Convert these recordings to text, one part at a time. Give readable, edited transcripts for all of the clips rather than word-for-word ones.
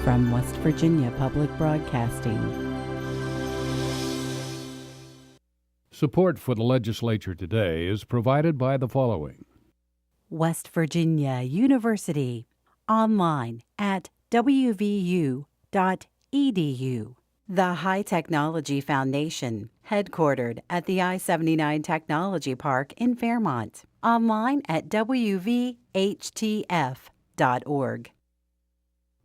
from West Virginia Public Broadcasting. Support for the Legislature Today is provided by the following. West Virginia University, online at wvu.edu. The High Technology Foundation, headquartered at the I-79 Technology Park in Fairmont, online at wvhtf.org.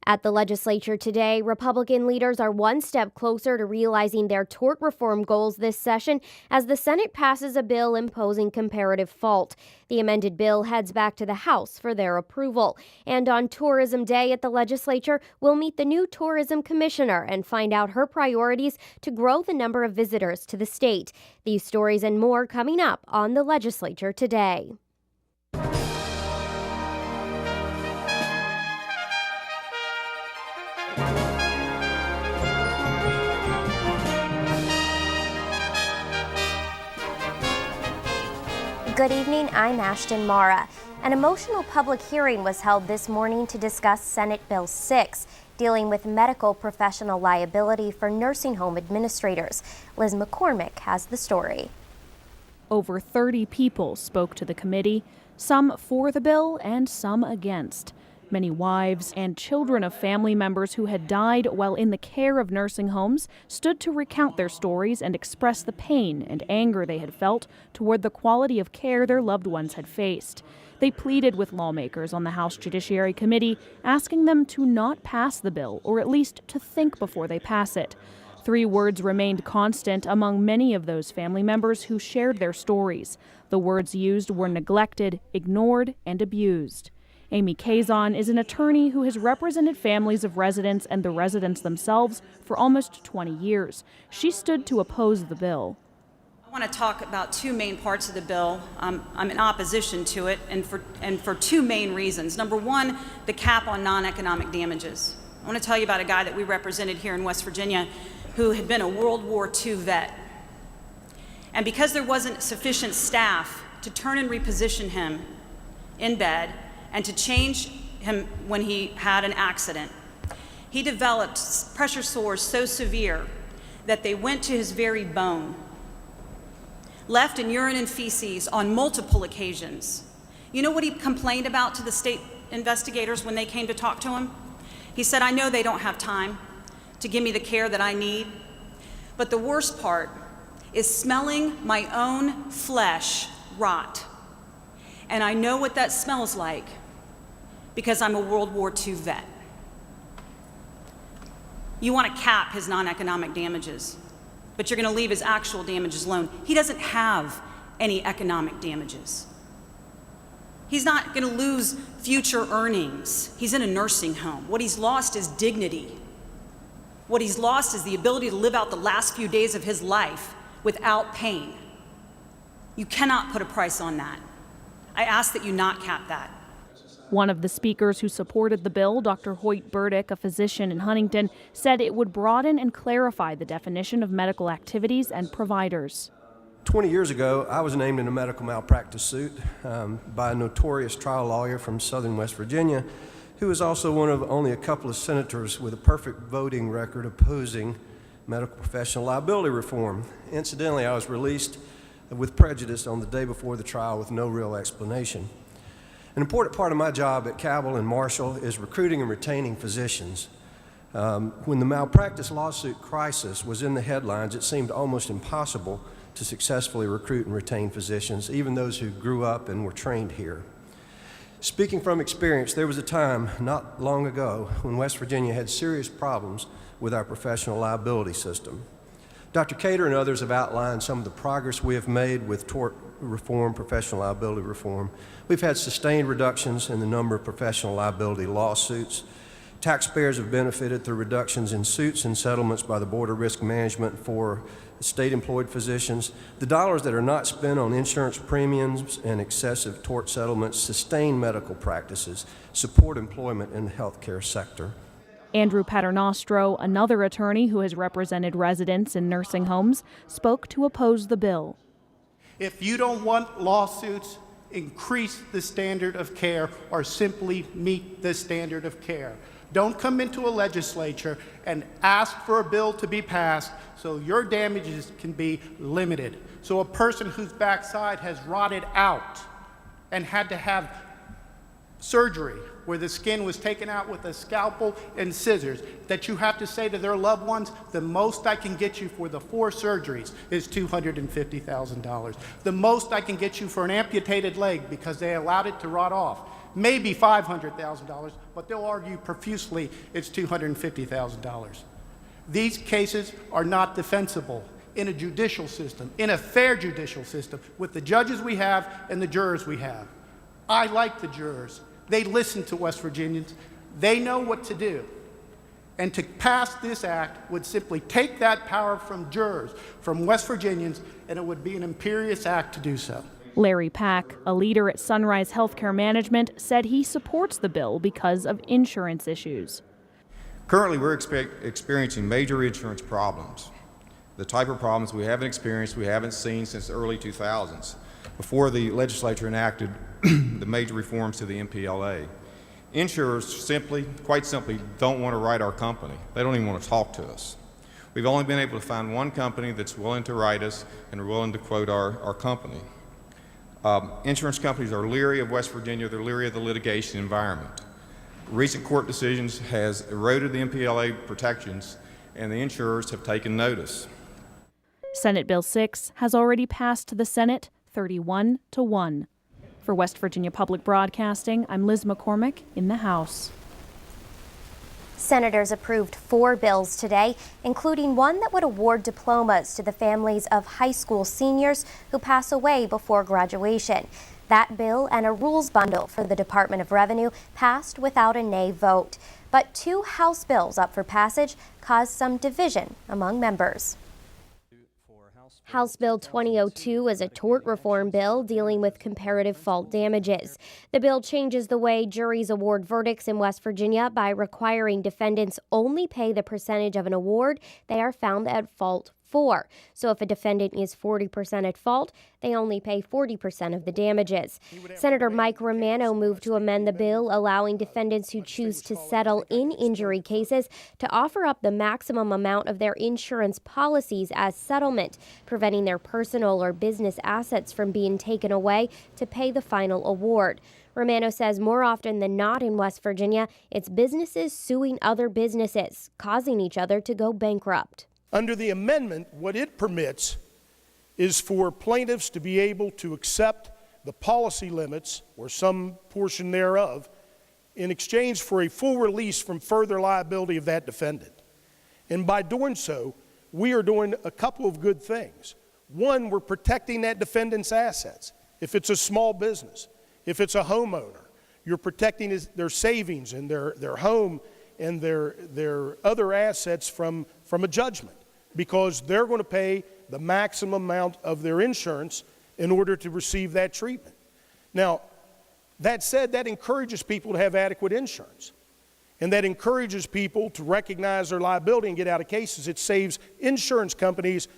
At the legislature today, Republican leaders are one step closer to realizing their tort reform goals this session as the Senate passes a bill imposing comparative fault. The amended bill heads back to the House for their approval. And on Tourism Day at the legislature, we'll meet the new tourism commissioner and find out her priorities to grow the number of visitors to the state. These stories and more coming up on the legislature today. Good evening, I'm Ashton Mara. An emotional public hearing was held this morning to discuss Senate Bill 6, dealing with medical professional liability for nursing home administrators. Liz McCormick has the story. Over 30 people spoke to the committee, some for the bill and some against. Many wives and children of family members who had died while in the care of nursing homes stood to recount their stories and express the pain and anger they had felt toward the quality of care their loved ones had faced. They pleaded with lawmakers on the House Judiciary Committee, asking them to not pass the bill, or at least to think before they pass it. 3 words remained constant among many of those family members who shared their stories. The words used were neglected, ignored, and abused. Amy Kazan is an attorney who has represented families of residents and the residents themselves for almost 20 years. She stood to oppose the bill. I want to talk about 2 main parts of the bill. I'm in opposition to it, and for 2 main reasons. Number 1, the cap on non-economic damages. I want to tell you about a guy that we represented here in West Virginia who had been a World War II vet. And because there wasn't sufficient staff to turn and reposition him in bed, and to change him when he had an accident, he developed pressure sores so severe that they went to his very bone, left in urine and feces on multiple occasions. You know what he complained about to the state investigators when they came to talk to him? He said, "I know they don't have time to give me the care that I need, but the worst part is smelling my own flesh rot. And I know what that smells like because I'm a World War II vet." You want to cap his non-economic damages, but you're going to leave his actual damages alone. He doesn't have any economic damages. He's not going to lose future earnings. He's in a nursing home. What he's lost is dignity. What he's lost is the ability to live out the last few days of his life without pain. You cannot put a price on that. I ask that you not cap that. One of the speakers who supported the bill, Dr. Hoyt Burdick, a physician in Huntington, said it would broaden and clarify the definition of medical activities and providers. 20 years ago, I was named in a medical malpractice suit by a notorious trial lawyer from southern West Virginia, who was also one of only a couple of senators with a perfect voting record opposing medical professional liability reform. Incidentally, I was released with prejudice on the day before the trial with no real explanation. An important part of my job at Cabell and Marshall is recruiting and retaining physicians. When the malpractice lawsuit crisis was in the headlines, it seemed almost impossible to successfully recruit and retain physicians, even those who grew up and were trained here. Speaking from experience, there was a time not long ago when West Virginia had serious problems with our professional liability system. Dr. Cater and others have outlined some of the progress we have made with tort reform, professional liability reform. We've had sustained reductions in the number of professional liability lawsuits. Taxpayers have benefited through reductions in suits and settlements by the Board of Risk Management for state-employed physicians. The dollars that are not spent on insurance premiums and excessive tort settlements sustain medical practices, support employment in the healthcare sector. Andrew Paternostro, another attorney who has represented residents in nursing homes, spoke to oppose the bill. If you don't want lawsuits, increase the standard of care or simply meet the standard of care. Don't come into a legislature and ask for a bill to be passed so your damages can be limited. So a person whose backside has rotted out and had to have surgery where the skin was taken out with a scalpel and scissors, that you have to say to their loved ones, the most I can get you for the 4 surgeries is $250,000. The most I can get you for an amputated leg because they allowed it to rot off, maybe $500,000, but they'll argue profusely it's $250,000. These cases are not defensible in a judicial system, in a fair judicial system, with the judges we have and the jurors we have. I like the jurors. They listen to West Virginians. They know what to do. And to pass this act would simply take that power from jurors, from West Virginians, and it would be an imperious act to do so. Larry Pack, a leader at Sunrise Healthcare Management, said he supports the bill because of insurance issues. Currently, we're experiencing major insurance problems, the type of problems we haven't experienced, we haven't seen since the early 2000s, before the legislature enacted the major reforms to the MPLA. Insurers quite simply, don't want to write our company. They don't even want to talk to us. We've only been able to find one company that's willing to write us and are willing to quote our company. Insurance companies are leery of West Virginia. They're leery of the litigation environment. Recent court decisions has eroded the MPLA protections, and the insurers have taken notice. Senate Bill 6 has already passed the Senate 31-1. For West Virginia Public Broadcasting, I'm Liz McCormick in the House. Senators approved 4 bills today, including one that would award diplomas to the families of high school seniors who pass away before graduation. That bill and a rules bundle for the Department of Revenue passed without a nay vote. But 2 House bills up for passage caused some division among members. House Bill 2002 is a tort reform bill dealing with comparative fault damages. The bill changes the way juries award verdicts in West Virginia by requiring defendants only pay the percentage of an award they are found at fault for. So if a defendant is 40% at fault, they only pay 40% of the damages. Senator Mike Romano moved to amend the bill, allowing defendants who choose to settle in injury cases to offer up the maximum amount of their insurance policies as settlement, preventing their personal or business assets from being taken away to pay the final award. Romano says more often than not in West Virginia, it's businesses suing other businesses, causing each other to go bankrupt. Under the amendment, what it permits is for plaintiffs to be able to accept the policy limits, or some portion thereof, in exchange for a full release from further liability of that defendant. And by doing so, we are doing a couple of good things. One, we're protecting that defendant's assets. If it's a small business, if it's a homeowner, you're protecting their savings and their home and their other assets from a judgment, because they're going to pay the maximum amount of their insurance in order to receive that treatment. Now, that said, that encourages people to have adequate insurance, and that encourages people to recognize their liability and get out of cases. It saves insurance companies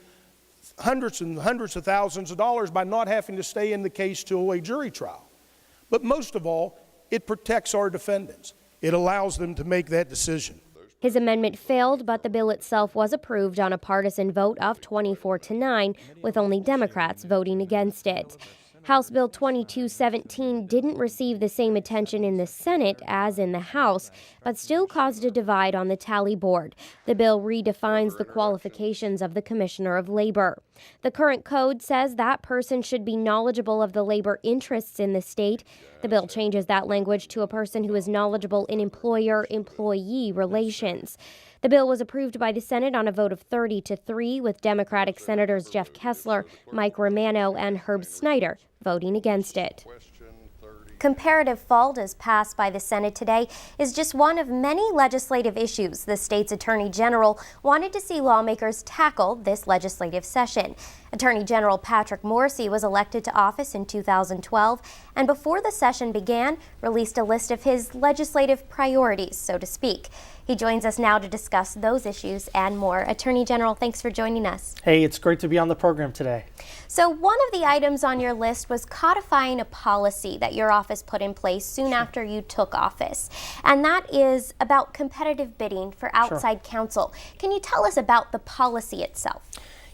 hundreds and hundreds of thousands of dollars by not having to stay in the case till a jury trial. But most of all, it protects our defendants. It allows them to make that decision. His amendment failed, but the bill itself was approved on a partisan vote of 24-9, with only Democrats voting against it. House Bill 2217 didn't receive the same attention in the Senate as in the House, but still caused a divide on the tally board. The bill redefines the qualifications of the Commissioner of Labor. The current code says that person should be knowledgeable of the labor interests in the state. The bill changes that language to a person who is knowledgeable in employer-employee relations. The bill was approved by the Senate on a vote of 30-3, with Democratic Senators Jeff Kessler, Mike Romano, and Herb Snyder voting against it. Comparative fault, as passed by the Senate today, is just one of many legislative issues the state's Attorney General wanted to see lawmakers tackle this legislative session. Attorney General Patrick Morrisey was elected to office in 2012, and before the session began, released a list of his legislative priorities, so to speak. He joins us now to discuss those issues and more. Attorney General, thanks for joining us. Hey, it's great to be on the program today. So one of the items on your list was codifying a policy that your office put in place soon after you took office, and that is about competitive bidding for outside counsel. Can you tell us about the policy itself?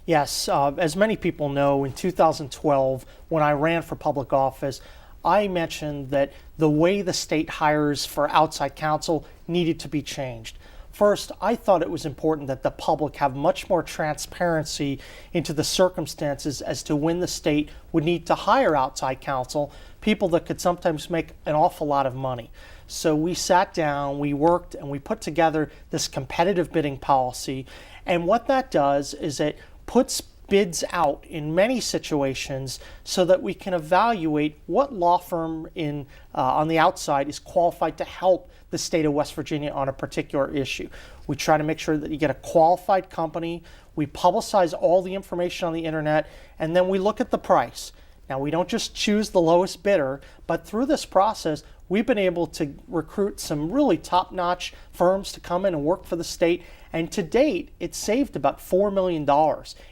Yes, as many people know, in 2012, when I ran for public office, I mentioned that the way the state hires for outside counsel needed to be changed. First, I thought it was important that the public have much more transparency into the circumstances as to when the state would need to hire outside counsel, people that could sometimes make an awful lot of money. So we sat down, we worked, and we put together this competitive bidding policy. And what that does is it puts bids out in many situations so that we can evaluate what law firm on the outside is qualified to help the state of West Virginia on a particular issue. We try to make sure that you get a qualified company, we publicize all the information on the internet, and then we look at the price. Now, we don't just choose the lowest bidder, but through this process, we've been able to recruit some really top-notch firms to come in and work for the state. And to date, it's saved about $4 million.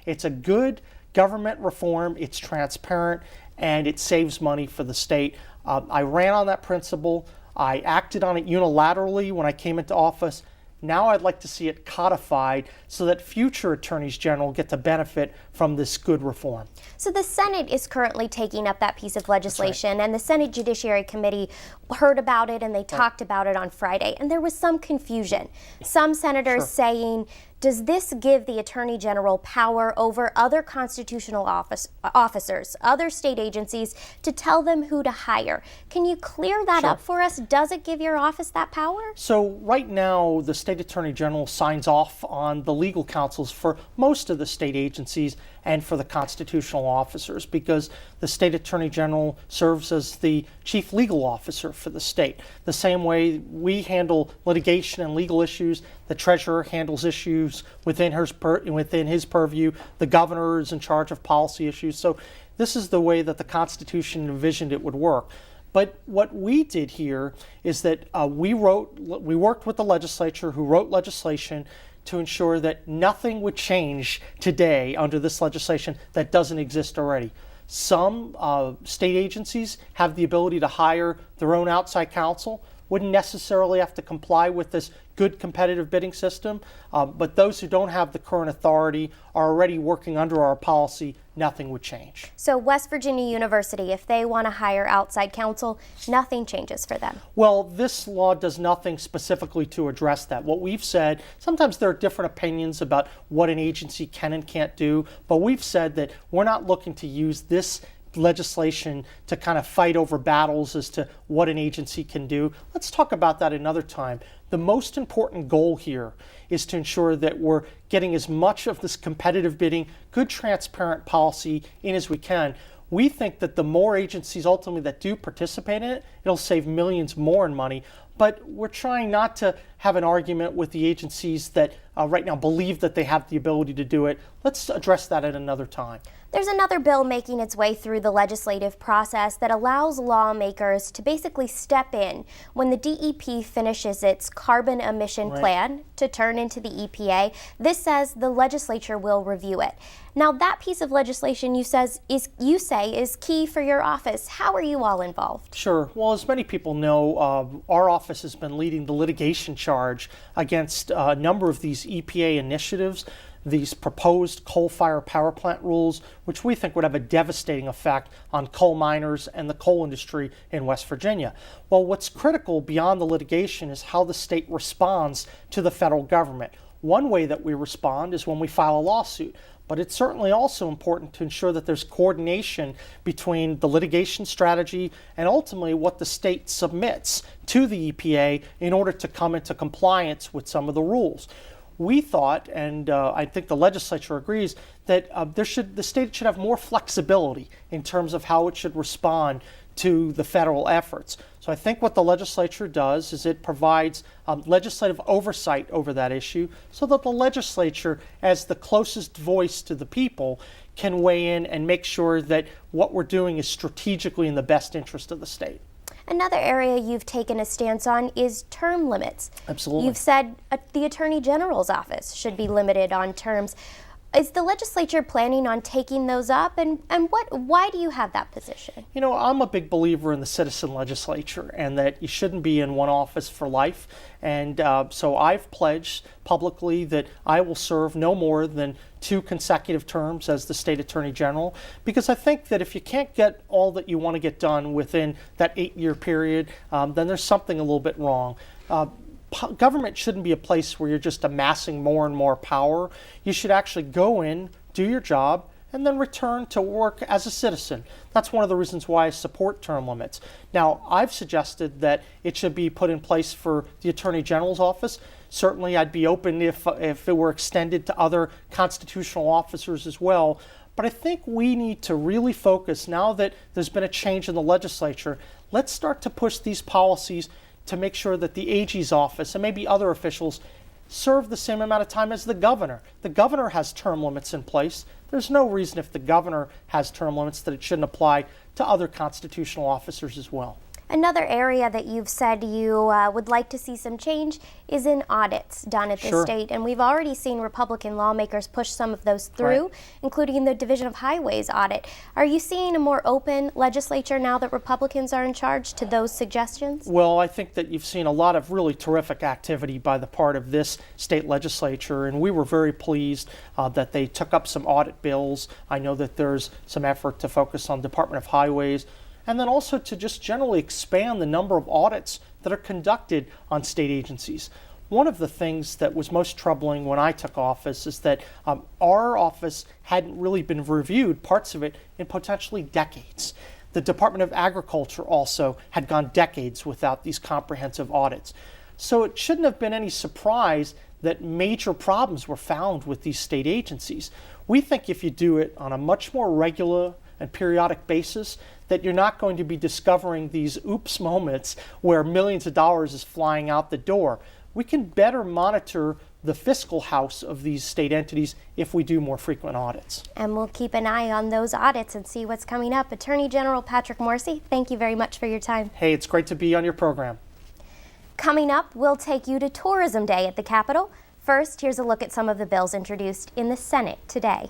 It's a good government reform, it's transparent, and it saves money for the state. I ran on that principle. I acted on it unilaterally when I came into office. Now I'd like to see it codified so that future attorneys general get to benefit from this good reform. So the Senate is currently taking up that piece of legislation, and the Senate Judiciary Committee heard about it and they talked about it on Friday, and there was some confusion. Some senators saying, does this give the Attorney General power over other constitutional officers, other state agencies, to tell them who to hire? Can you clear that up for us? Does it give your office that power? So right now, the State Attorney General signs off on the legal counsels for most of the state agencies and for the constitutional officers, because the State Attorney General serves as the chief legal officer for the state. The same way we handle litigation and legal issues, the treasurer handles issues within his purview, the governor is in charge of policy issues. So this is the way that the Constitution envisioned it would work. But what we did here is that we worked with the legislature who wrote legislation to ensure that nothing would change today under this legislation that doesn't exist already. Some state agencies have the ability to hire their own outside counsel, wouldn't necessarily have to comply with this good competitive bidding system, but those who don't have the current authority are already working under our policy. Nothing would change. So West Virginia University, if they want to hire outside counsel, nothing changes for them? Well, this law does nothing specifically to address that. What we've said, sometimes there are different opinions about what an agency can and can't do, but we've said that we're not looking to use this legislation to kind of fight over battles as to what an agency can do. Let's talk about that another time. The most important goal here is to ensure that we're getting as much of this competitive bidding, good transparent policy in as we can. We think that the more agencies ultimately that do participate in it, it'll save millions more in money. But we're trying not to have an argument with the agencies that right now believe that they have the ability to do it. Let's address that at another time. There's another bill making its way through the legislative process that allows lawmakers to basically step in when the DEP finishes its carbon emission plan to turn into the EPA. This says the legislature will review it. Now, that piece of legislation you say is key for your office. How are you all involved? Sure. Well, as many people know, our office has been leading the litigation charge against a number of these EPA initiatives, these proposed coal-fired power plant rules, which we think would have a devastating effect on coal miners and the coal industry in West Virginia. Well, what's critical beyond the litigation is how the state responds to the federal government. One way that we respond is when we file a lawsuit. But it's certainly also important to ensure that there's coordination between the litigation strategy and ultimately what the state submits to the EPA in order to come into compliance with some of the rules. We thought, and I think the legislature agrees, that the state should have more flexibility in terms of how it should respond to the federal efforts. So I think what the legislature does is it provides legislative oversight over that issue so that the legislature, as the closest voice to the people, can weigh in and make sure that what we're doing is strategically in the best interest of the state. Another area you've taken a stance on is term limits. Absolutely. You've said the Attorney General's office should be limited on terms. Is the legislature planning on taking those up, and why do you have that position? You know, I'm a big believer in the citizen legislature and that you shouldn't be in one office for life. And so I've pledged publicly that I will serve no more than 2 consecutive terms as the state attorney general, because I think that if you can't get all that you want to get done within that 8-year period, then there's something a little bit wrong. Government shouldn't be a place where you're just amassing more and more power. You should actually go in, do your job, and then return to work as a citizen. That's one of the reasons why I support term limits. Now, I've suggested that it should be put in place for the Attorney General's office. Certainly, I'd be open if it were extended to other constitutional officers as well. But I think we need to really focus, now that there's been a change in the legislature, let's start to push these policies to make sure that the AG's office and maybe other officials serve the same amount of time as the governor. The governor has term limits in place. There's no reason, if the governor has term limits, that it shouldn't apply to other constitutional officers as well. Another area that you've said you would like to see some change is in audits done at the state. And we've already seen Republican lawmakers push some of those through, including the Division of Highways audit. Are you seeing a more open legislature now that Republicans are in charge to those suggestions? Well, I think that you've seen a lot of really terrific activity by the part of this state legislature, and we were very pleased that they took up some audit bills. I know that there's some effort to focus on Department of Highways, and then also to just generally expand the number of audits that are conducted on state agencies. One of the things that was most troubling when I took office is that our office hadn't really been reviewed, parts of it, in potentially decades. The Department of Agriculture also had gone decades without these comprehensive audits. So it shouldn't have been any surprise that major problems were found with these state agencies. We think if you do it on a much more regular and periodic basis, that you're not going to be discovering these oops moments where millions of dollars is flying out the door. We can better monitor the fiscal house of these state entities if we do more frequent audits. And we'll keep an eye on those audits and see what's coming up. Attorney General Patrick Morrisey, thank you very much for your time. Hey, it's great to be on your program. Coming up, we'll take you to Tourism Day at the Capitol. First, here's a look at some of the bills introduced in the Senate today.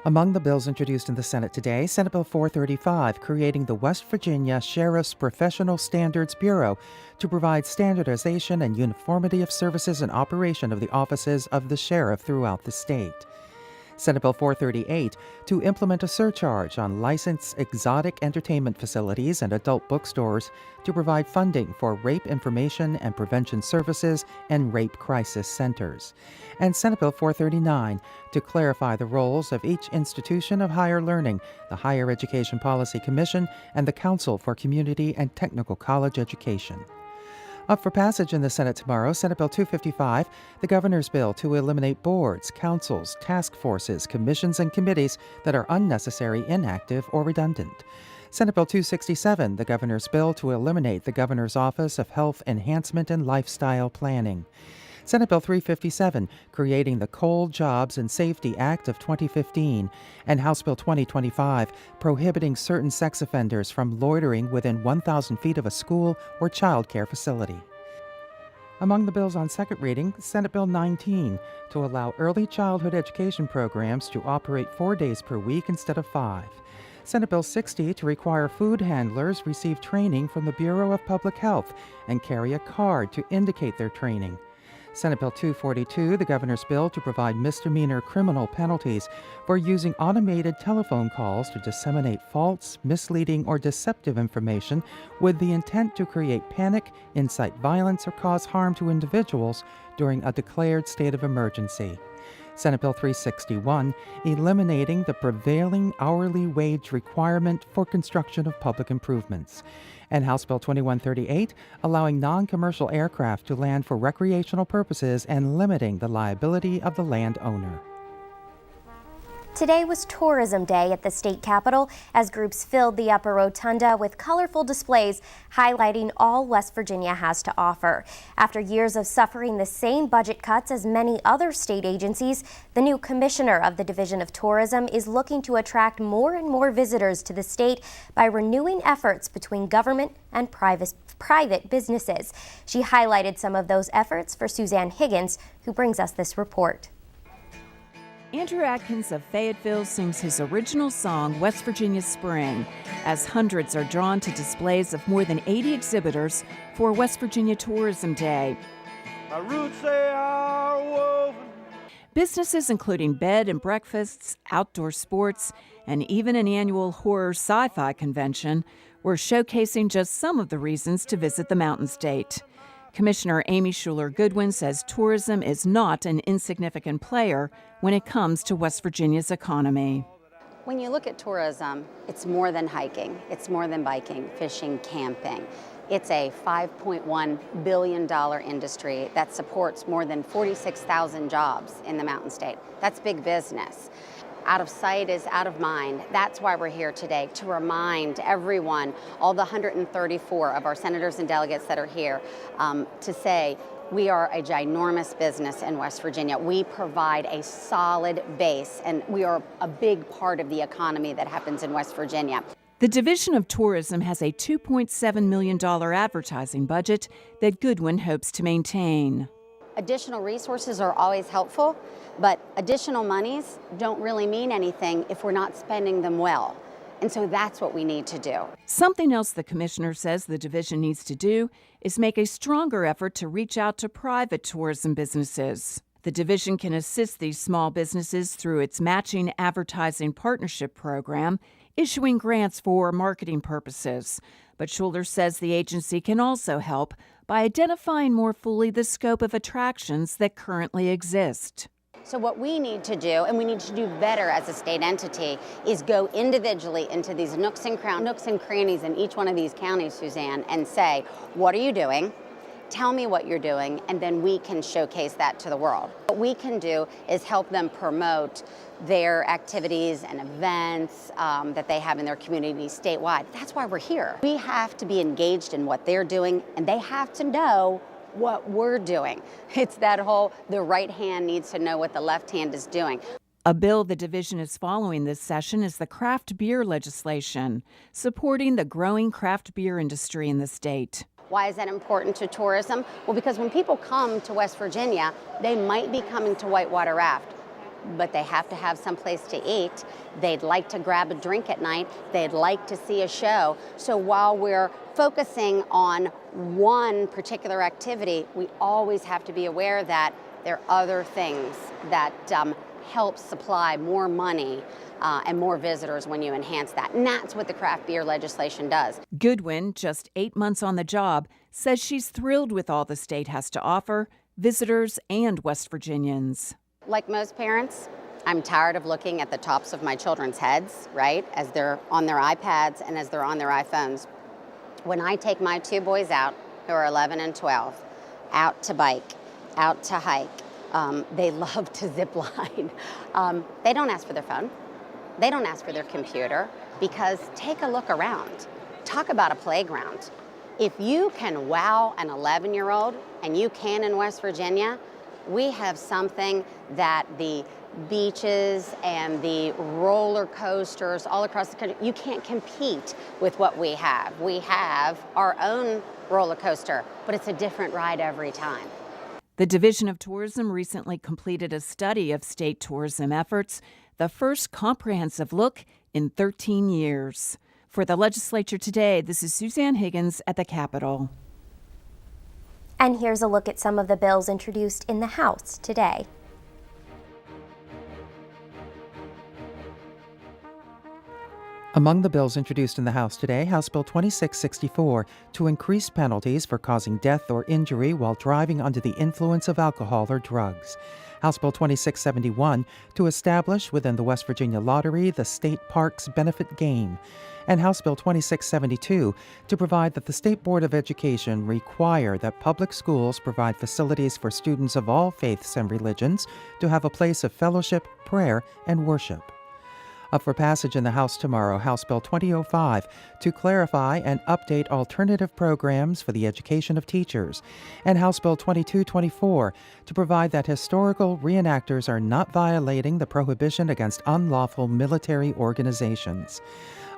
Among the bills introduced in the Senate today, Senate Bill 435, creating the West Virginia Sheriff's Professional Standards Bureau to provide standardization and uniformity of services and operation of the offices of the sheriff throughout the state. Senate Bill 438, to implement a surcharge on licensed exotic entertainment facilities and adult bookstores to provide funding for rape information and prevention services and rape crisis centers. And Senate Bill 439, to clarify the roles of each institution of higher learning, the Higher Education Policy Commission, and the Council for Community and Technical College Education. Up for passage in the Senate tomorrow, Senate Bill 255, the governor's bill to eliminate boards, councils, task forces, commissions, and committees that are unnecessary, inactive, or redundant. Senate Bill 267, the governor's bill to eliminate the governor's Office of Health Enhancement and Lifestyle Planning. Senate Bill 357, creating the Coal Jobs and Safety Act of 2015, and House Bill 2025, prohibiting certain sex offenders from loitering within 1,000 feet of a school or child care facility. Among the bills on second reading, Senate Bill 19, to allow early childhood education programs to operate 4 days per week instead of 5. Senate Bill 60, to require food handlers receive training from the Bureau of Public Health and carry a card to indicate their training. Senate Bill 242, the governor's bill to provide misdemeanor criminal penalties for using automated telephone calls to disseminate false, misleading, or deceptive information with the intent to create panic, incite violence, or cause harm to individuals during a declared state of emergency. Senate Bill 361, eliminating the prevailing hourly wage requirement for construction of public improvements. And House Bill 2138, allowing non-commercial aircraft to land for recreational purposes and limiting the liability of the landowner. Today was Tourism Day at the state capitol as groups filled the upper rotunda with colorful displays highlighting all West Virginia has to offer. After years of suffering the same budget cuts as many other state agencies, the new commissioner of the Division of Tourism is looking to attract more and more visitors to the state by renewing efforts between government and private businesses. She highlighted some of those efforts for Suzanne Higgins, who brings us this report. Andrew Atkins of Fayetteville sings his original song, West Virginia Spring, as hundreds are drawn to displays of more than 80 exhibitors for West Virginia Tourism Day. My roots they are woven. Businesses including bed and breakfasts, outdoor sports, and even an annual horror sci-fi convention were showcasing just some of the reasons to visit the Mountain State. Commissioner Amy Schuler-Goodwin says tourism is not an insignificant player when it comes to West Virginia's economy. When you look at tourism, it's more than hiking, it's more than biking, fishing, camping. It's a $5.1 billion industry that supports more than 46,000 jobs in the Mountain State. That's big business. Out of sight is out of mind. That's why we're here today, to remind everyone, all the 134 of our senators and delegates that are here, to say we are a ginormous business in West Virginia. We provide a solid base, and we are a big part of the economy that happens in West Virginia. The Division of Tourism has a $2.7 million advertising budget that Goodwin hopes to maintain. Additional resources are always helpful, but additional monies don't really mean anything if we're not spending them well. And so that's what we need to do. Something else the commissioner says the division needs to do is make a stronger effort to reach out to private tourism businesses. The division can assist these small businesses through its matching advertising partnership program, issuing grants for marketing purposes. But Schuler says the agency can also help by identifying more fully the scope of attractions that currently exist. So what we need to do, and we need to do better as a state entity, is go individually into these nooks and crannies in each one of these counties, Suzanne, and say, what are you doing? Tell me what you're doing, and then we can showcase that to the world. What we can do is help them promote their activities and events that they have in their community statewide. That's why we're here. We have to be engaged in what they're doing, and they have to know what we're doing. It's that whole, the right hand needs to know what the left hand is doing. A bill the division is following this session is the craft beer legislation, supporting the growing craft beer industry in the state. Why is that important to tourism? Well, because when people come to West Virginia, they might be coming to Whitewater Raft, but they have to have some place to eat. They'd like to grab a drink at night. They'd like to see a show. So while we're focusing on one particular activity, we always have to be aware that there are other things that help supply more money and more visitors when you enhance that. And that's what the craft beer legislation does. Goodwin, just 8 months on the job, says she's thrilled with all the state has to offer visitors and West Virginians. Like most parents, I'm tired of looking at the tops of my children's heads, right, as they're on their iPads and as they're on their iPhones. When I take my two boys out, who are 11 and 12, out to bike, out to hike, they love to zip line. They don't ask for their phone. They don't ask for their computer, because take a look around. Talk about a playground. If you can wow an 11-year-old, and you can in West Virginia, we have something that the beaches and the roller coasters all across the country, you can't compete with what we have. We have our own roller coaster, but it's a different ride every time. The Division of Tourism recently completed a study of state tourism efforts, the first comprehensive look in 13 years. For the Legislature Today, this is Suzanne Higgins at the Capitol. And here's a look at some of the bills introduced in the House today. Among the bills introduced in the House today, House Bill 2664 to increase penalties for causing death or injury while driving under the influence of alcohol or drugs. House Bill 2671 to establish within the West Virginia Lottery the State Parks Benefit Game. And House Bill 2672 to provide that the State Board of Education require that public schools provide facilities for students of all faiths and religions to have a place of fellowship, prayer, and worship. Up for passage in the House tomorrow, House Bill 2005 to clarify and update alternative programs for the education of teachers, and House Bill 2224 to provide that historical reenactors are not violating the prohibition against unlawful military organizations.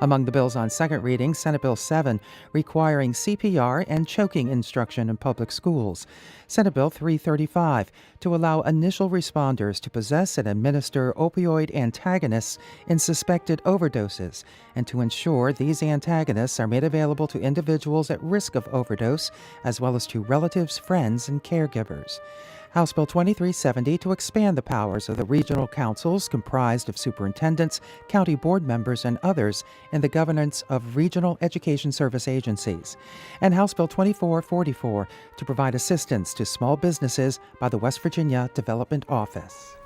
Among the bills on second reading, Senate Bill 7, requiring CPR and choking instruction in public schools. Senate Bill 335, to allow initial responders to possess and administer opioid antagonists in suspected overdoses, and to ensure these antagonists are made available to individuals at risk of overdose, as well as to relatives, friends, and caregivers. House Bill 2370 to expand the powers of the regional councils comprised of superintendents, county board members, and others in the governance of regional education service agencies. And House Bill 2444 to provide assistance to small businesses by the West Virginia Development Office.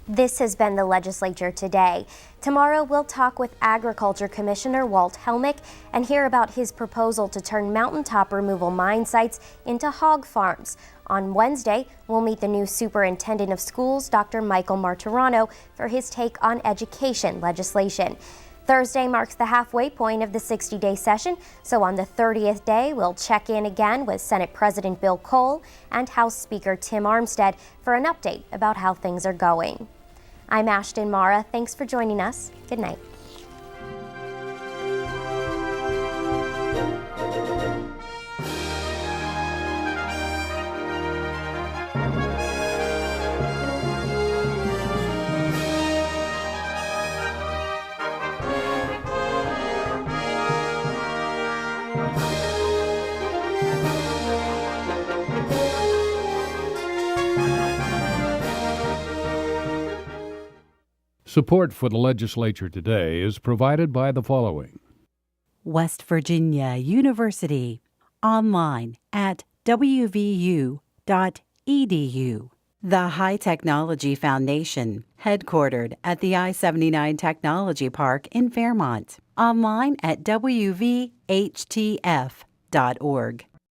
This has been the Legislature Today. Tomorrow we'll talk with Agriculture Commissioner Walt Helmick and hear about his proposal to turn mountaintop removal mine sites into hog farms. On Wednesday, we'll meet the new Superintendent of Schools, Dr. Michael Martirano, for his take on education legislation. Thursday marks the halfway point of the 60-day session, so on the 30th day, we'll check in again with Senate President Bill Cole and House Speaker Tim Armstead for an update about how things are going. I'm Ashton Mara. Thanks for joining us. Good night. Support for the Legislature Today is provided by the following: West Virginia University, online at wvu.edu. The High Technology Foundation, headquartered at the I-79 Technology Park in Fairmont, online at wvhtf.org.